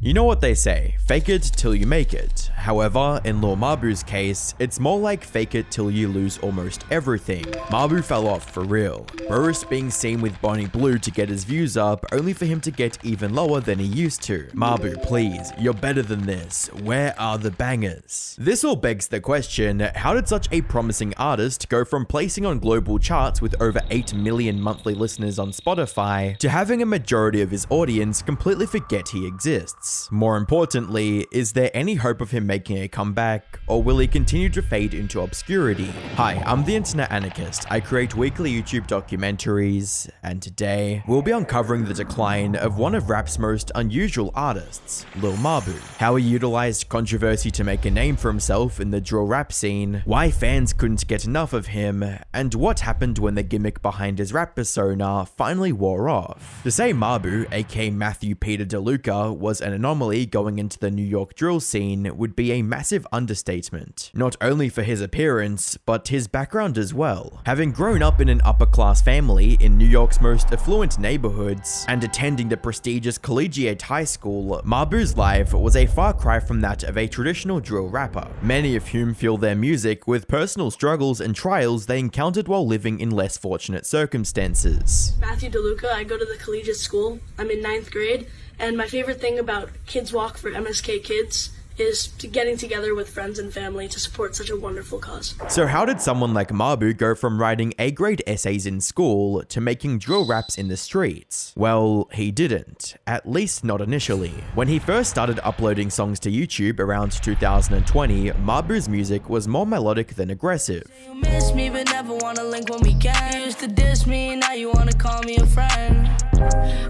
You know what they say, fake it till you make it. However, in Lil Mabu's case, it's more like fake it till you lose almost everything. Mabu fell off for real. Burris being seen with Bonnie Blue to get his views up, only for him to get even lower than he used to. Mabu, please, you're better than this. Where are the bangers? This all begs the question, how did such a promising artist go from placing on global charts with over 8 million monthly listeners on Spotify to having a majority of his audience completely forget he exists? More importantly, is there any hope of him making a comeback, or will he continue to fade into obscurity? Hi, I'm the Internet Anarchist. I create weekly YouTube documentaries, and today, we'll be uncovering the decline of one of rap's most unusual artists, Lil Mabu. How he utilized controversy to make a name for himself in the drill rap scene, why fans couldn't get enough of him, and what happened when the gimmick behind his rap persona finally wore off. To say Mabu, aka Matthew Peter DeLuca, was an anomaly going into the New York drill scene would be a massive understatement, not only for his appearance, but his background as well. Having grown up in an upper-class family in New York's most affluent neighborhoods and attending the prestigious collegiate high school, Mabu's life was a far cry from that of a traditional drill rapper, many of whom fuel their music with personal struggles and trials they encountered while living in less fortunate circumstances. Matthew DeLuca, I go to the collegiate school. I'm in 9th grade. And my favorite thing about Kids Walk for MSK Kids is getting together with friends and family to support such a wonderful cause. So how did someone like Mabu go from writing A-grade essays in school to making drill raps in the streets? Well, he didn't, at least not initially. When he first started uploading songs to YouTube around 2020, Mabu's music was more melodic than aggressive. You miss me but never wanna link when we can. You used to diss me, now you wanna call me a friend.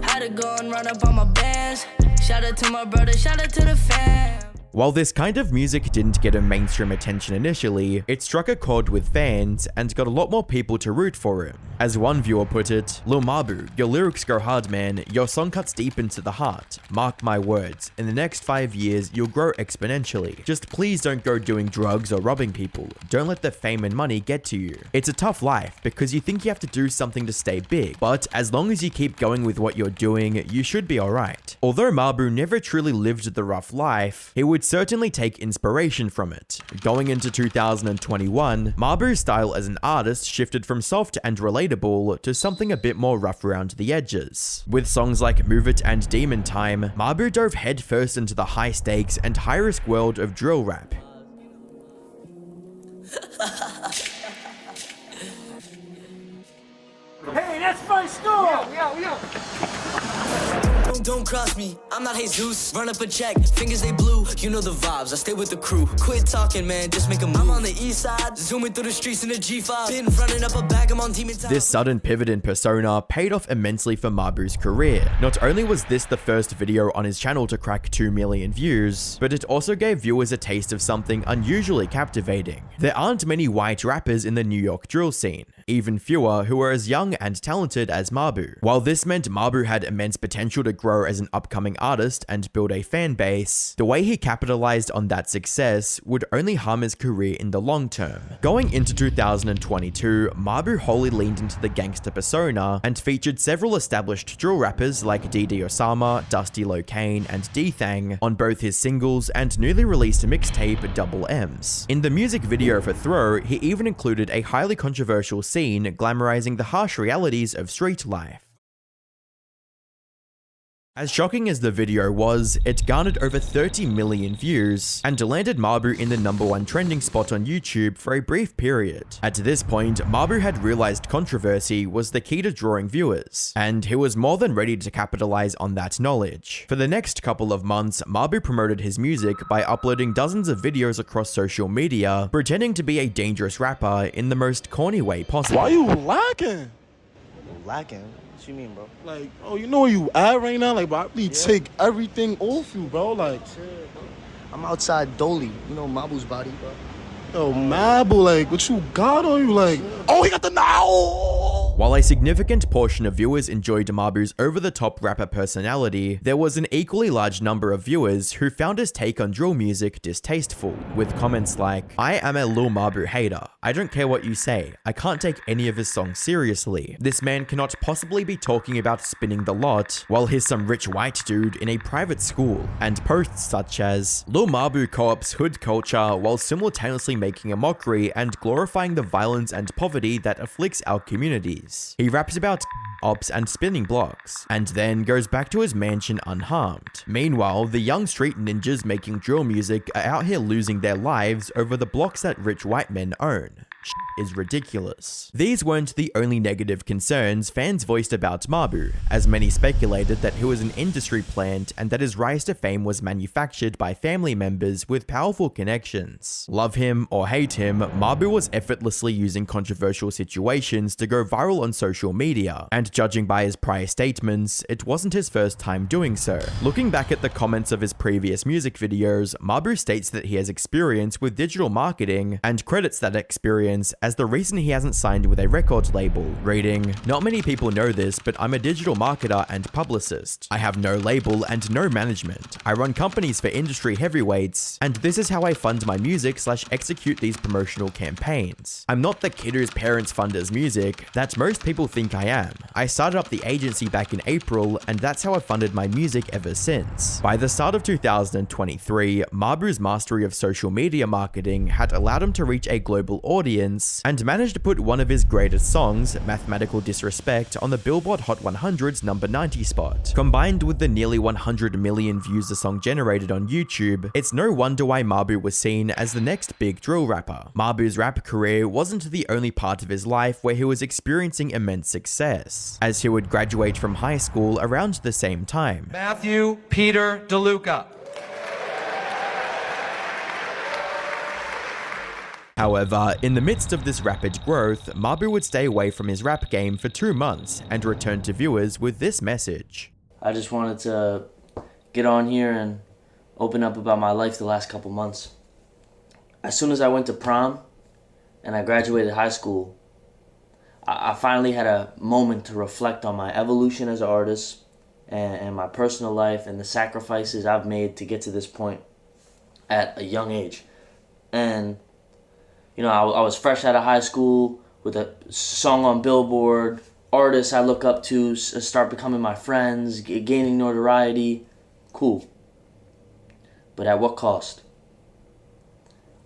Had to go and run up on my bands. Shout out to my brother, shout out to the fam. While this kind of music didn't get a mainstream attention initially, it struck a chord with fans and got a lot more people to root for him. As one viewer put it, Lil Mabu, your lyrics go hard, man, your song cuts deep into the heart. Mark my words, in the next 5 years, you'll grow exponentially. Just please don't go doing drugs or robbing people. Don't let the fame and money get to you. It's a tough life because you think you have to do something to stay big, but as long as you keep going with what you're doing, you should be alright. Although Mabu never truly lived the rough life, he would certainly take inspiration from it. Going into 2021, Mabu's style as an artist shifted from soft and relatable to something a bit more rough around the edges. With songs like Move It and Demon Time, Mabu dove headfirst into the high stakes and high risk world of drill rap. Hey, that's my store! Yo. Don't cross me, I'm not Jesus. Run up a check, fingers they blue. You know the vibes, I stay with the crew. Quit talking, man, just make a move. I'm on the east side, zooming through the streets in a G5. Been running up a bag, I'm on demon time. This sudden pivot in persona paid off immensely for Mabu's career. Not only was this the first video on his channel to crack 2 million views, but it also gave viewers a taste of something unusually captivating. There aren't many white rappers in the New York drill scene, even fewer who are as young and talented as Mabu. While this meant Mabu had immense potential to grow as an upcoming artist and build a fan base, the way he capitalized on that success would only harm his career in the long term. Going into 2022, Mabu wholly leaned into the gangster persona and featured several established drill rappers like DD Osama, Dusty Locane, and D-Thang on both his singles and newly released mixtape Double M's. In the music video for Throw, he even included a highly controversial scene glamorizing the harsh realities of street life. As shocking as the video was, it garnered over 30 million views and landed Mabu in the #1 trending spot on YouTube for a brief period. At this point, Mabu had realized controversy was the key to drawing viewers, and he was more than ready to capitalize on that knowledge. For the next couple of months, Mabu promoted his music by uploading dozens of videos across social media, pretending to be a dangerous rapper in the most corny way possible. Why you lacking? Lacking? What you mean, bro? Like, oh, you know where you at right now? Like, bro, I really take everything off you, bro. Like, I'm outside Dolly. You know Mabu's body, bro. yo, Mabu, like, what you got on you? Like, oh, he got the now. While a significant portion of viewers enjoyed Mabu's over-the-top rapper personality, there was an equally large number of viewers who found his take on drill music distasteful, with comments like, "I am a Lil Mabu hater. I don't care what you say. I can't take any of his songs seriously. This man cannot possibly be talking about spinning the lot while he's some rich white dude in a private school," and posts such as, "Lil Mabu co-ops hood culture while simultaneously making a mockery and glorifying the violence and poverty that afflicts our communities. He raps about ops and spinning blocks, and then goes back to his mansion unharmed. Meanwhile, the young street ninjas making drill music are out here losing their lives over the blocks that rich white men own. Is ridiculous." These weren't the only negative concerns fans voiced about Mabu, as many speculated that he was an industry plant and that his rise to fame was manufactured by family members with powerful connections. Love him or hate him, Mabu was effortlessly using controversial situations to go viral on social media, and judging by his prior statements, it wasn't his first time doing so. Looking back at the comments of his previous music videos, Mabu states that he has experience with digital marketing and credits that experience as the reason he hasn't signed with a record label, reading, "Not many people know this, but I'm a digital marketer and publicist. I have no label and no management. I run companies for industry heavyweights, and this is how I fund my music / execute these promotional campaigns. I'm not the kid whose parents fund his music that most people think I am. I started up the agency back in April, and that's how I've funded my music ever since." By the start of 2023, Mabu's mastery of social media marketing had allowed him to reach a global audience and managed to put one of his greatest songs, Mathematical Disrespect, on the Billboard Hot 100's number 90 spot. Combined with the nearly 100 million views the song generated on YouTube, it's no wonder why Mabu was seen as the next big drill rapper. Mabu's rap career wasn't the only part of his life where he was experiencing immense success, as he would graduate from high school around the same time. Matthew Peter DeLuca. However, in the midst of this rapid growth, Mabu would stay away from his rap game for 2 months and return to viewers with this message. "I just wanted to get on here and open up about my life the last couple months. As soon as I went to prom and I graduated high school, I finally had a moment to reflect on my evolution as an artist and my personal life and the sacrifices I've made to get to this point at a young age. And you know, I was fresh out of high school with a song on Billboard, artists I look up to start becoming my friends, gaining notoriety. Cool. But at what cost?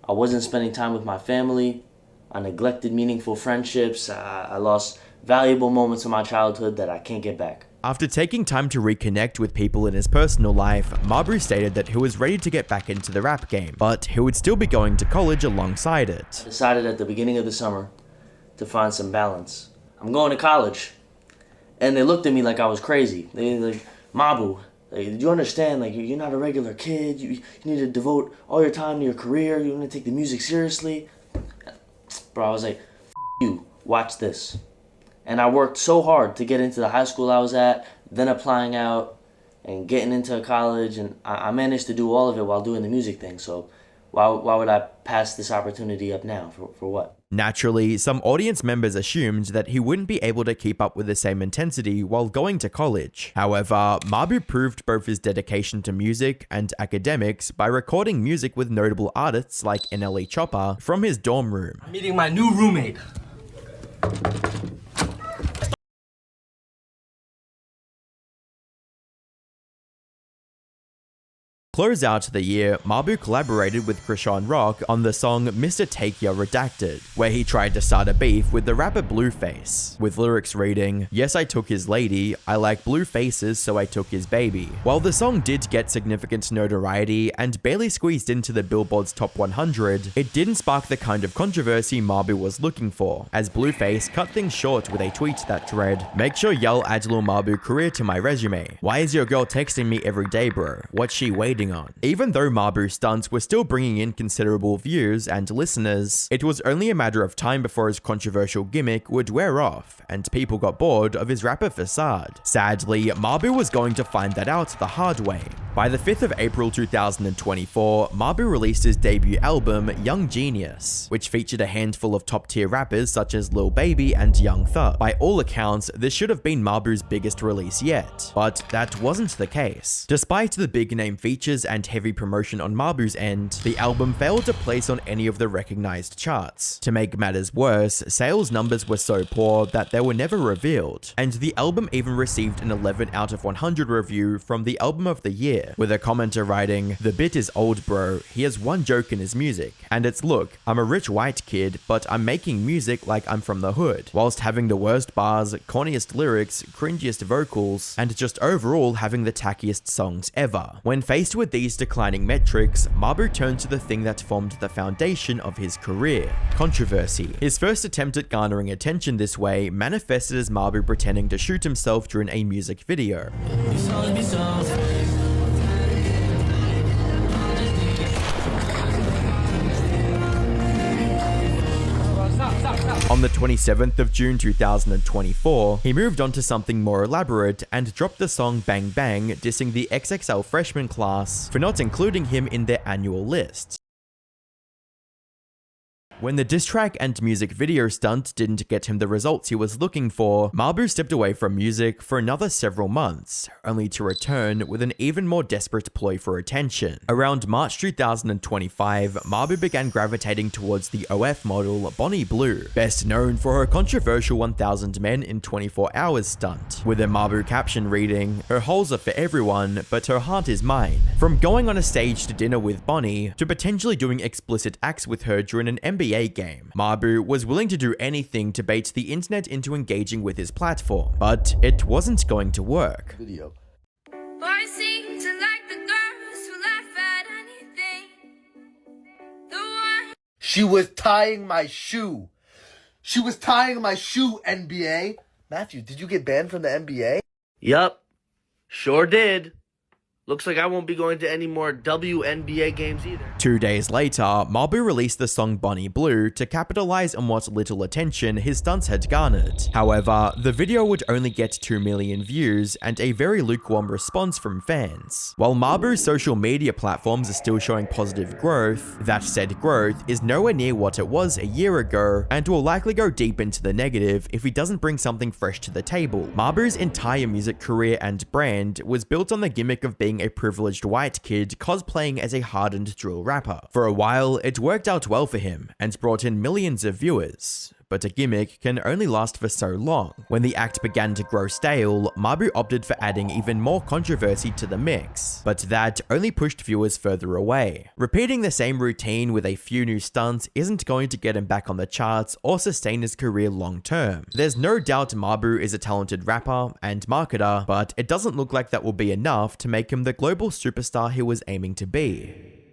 I wasn't spending time with my family. I neglected meaningful friendships. I lost valuable moments of my childhood that I can't get back." After taking time to reconnect with people in his personal life, Mabu stated that he was ready to get back into the rap game, but he would still be going to college alongside it. I decided at the beginning of the summer to find some balance. I'm going to college. And they looked at me like I was crazy. They like, "Mabu, like, do you understand? Like, you're not a regular kid. You need to devote all your time to your career. You want to take the music seriously." Bro, I was like, "F you, watch this." And I worked so hard to get into the high school I was at, then applying out and getting into college, and I managed to do all of it while doing the music thing. So why would I pass this opportunity up now? For what? Naturally, some audience members assumed that he wouldn't be able to keep up with the same intensity while going to college. However, Mabu proved both his dedication to music and academics by recording music with notable artists like NLE Chopper from his dorm room. I'm meeting my new roommate. Close out the year, Mabu collaborated with Krishan Rock on the song Mr. Take Ya Redacted, where he tried to start a beef with the rapper Blueface, with lyrics reading, "Yes, I took his lady, I like blue faces, so I took his baby." While the song did get significant notoriety and barely squeezed into the Billboard's top 100, it didn't spark the kind of controversy Mabu was looking for, as Blueface cut things short with a tweet that read, "Make sure y'all add Lil Mabu career to my resume. Why is your girl texting me every day, bro? What's she waiting Moving on. Even though Mabu's stunts were still bringing in considerable views and listeners, it was only a matter of time before his controversial gimmick would wear off, and people got bored of his rapper facade. Sadly, Mabu was going to find that out the hard way. By the 5th of April 2024, Mabu released his debut album, Young Genius, which featured a handful of top-tier rappers such as Lil Baby and Young Thug. By all accounts, this should have been Mabu's biggest release yet, but that wasn't the case. Despite the big-name features and heavy promotion on Mabu's end, the album failed to place on any of the recognized charts. To make matters worse, sales numbers were so poor that they were never revealed, and the album even received an 11 out of 100 review from the Album of the Year, with a commenter writing, "The bit is old bro, he has one joke in his music, and it's look, I'm a rich white kid, but I'm making music like I'm from the hood, whilst having the worst bars, corniest lyrics, cringiest vocals, and just overall having the tackiest songs ever." When faced with these declining metrics, Mabu turned to the thing that formed the foundation of his career: controversy. His first attempt at garnering attention this way manifested as Mabu pretending to shoot himself during a music video. On the 27th of June 2024, he moved on to something more elaborate and dropped the song Bang Bang, dissing the XXL freshman class for not including him in their annual list. When the diss track and music video stunt didn't get him the results he was looking for, Mabu stepped away from music for another several months, only to return with an even more desperate ploy for attention. Around March 2025, Mabu began gravitating towards the OF model Bonnie Blue, best known for her controversial 1000 Men in 24 Hours stunt, with a Mabu caption reading, "Her holes are for everyone, but her heart is mine." From going on a stage to dinner with Bonnie, to potentially doing explicit acts with her during an NBA game, Mabu was willing to do anything to bait the internet into engaging with his platform, but it wasn't going to work. Video. Boys seem to like the girls who laugh at anything. The one She was tying my shoe. She was tying my shoe, NBA. Matthew, did you get banned from the NBA? Yup, sure did. Looks like I won't be going to any more WNBA games either. 2 days later, Mabu released the song Bonnie Blue to capitalize on what little attention his stunts had garnered. However, the video would only get 2 million views and a very lukewarm response from fans. While Mabu's social media platforms are still showing positive growth, that said growth is nowhere near what it was a year ago and will likely go deep into the negative if he doesn't bring something fresh to the table. Mabu's entire music career and brand was built on the gimmick of being a privileged white kid cosplaying as a hardened drill rapper. For a while, it worked out well for him and brought in millions of viewers. But a gimmick can only last for so long. When the act began to grow stale, Mabu opted for adding even more controversy to the mix, but that only pushed viewers further away. Repeating the same routine with a few new stunts isn't going to get him back on the charts or sustain his career long term. There's no doubt Mabu is a talented rapper and marketer, but it doesn't look like that will be enough to make him the global superstar he was aiming to be.